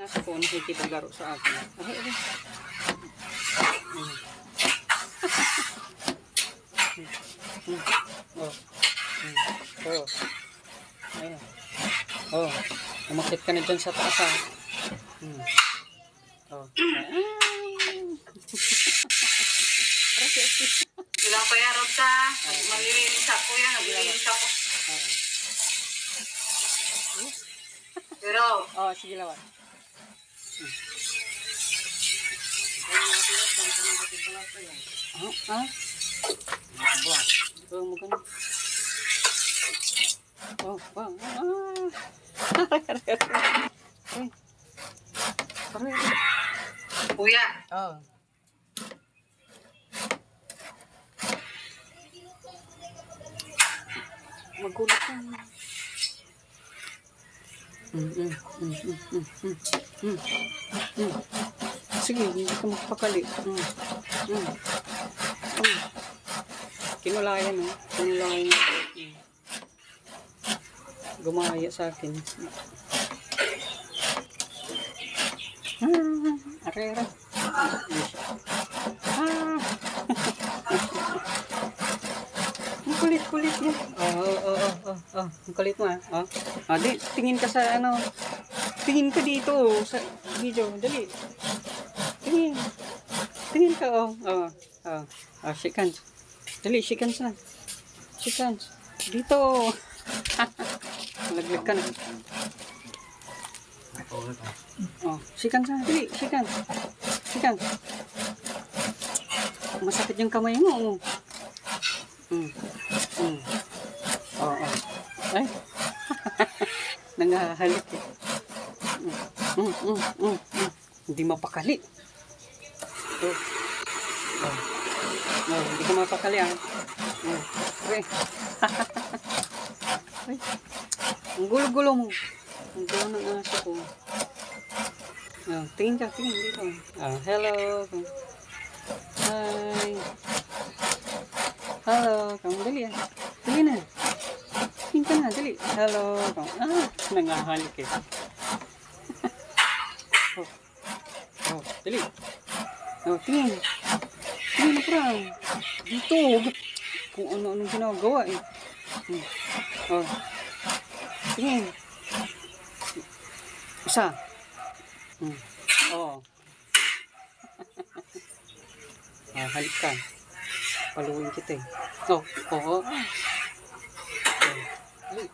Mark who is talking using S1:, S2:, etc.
S1: Nasa ko nakikipaglaro sa akin. Ay, ay. Oh. Oh. Ayun. Oh. Umakit ka na dyan sa taas ha. Oh.
S2: Bilang pa yan, Robsa. Malilinis ako yan. Naglilinis ako. Pero,
S1: Oh, sige lawan. Ah? Oh, maganda. Oh, wow. Ay. Aray.
S2: kuya.
S1: Oh. Magulat ka. Sige, hindi ka magpakali. Kinulayan mo. Kinulayan mo. Gumaya sa akin. Arera. Ang kulit-kulit mo. Ang kulit mo di, tingin ka sa ano. Tingin ka dito sa video. Dali. Tingin. Tingin ka shake hands. Dali, shake hands na. Shake hands. Dito. Laglag ka na. Shake hands na. Dali, shake hands. Shake hands. Masakit yung kamay mo. Ay. Nangahalik eh. Hindi mapakali. Hindi ka mapakali Okay. Ay. Ang gulo-gulo mo. Ang gulo ng aso ko. Tingin ka, tingin dito. Hello. Hi. Hello. Kamu dali Dali na. Tingin ka na, dali. Hello. Nangahalik eh. Dali. Tingin. Tingin na dito. Kung ano-anong ginagawa eh. Tingin. Isa. Halik ka. Paluin kita eh. Dali.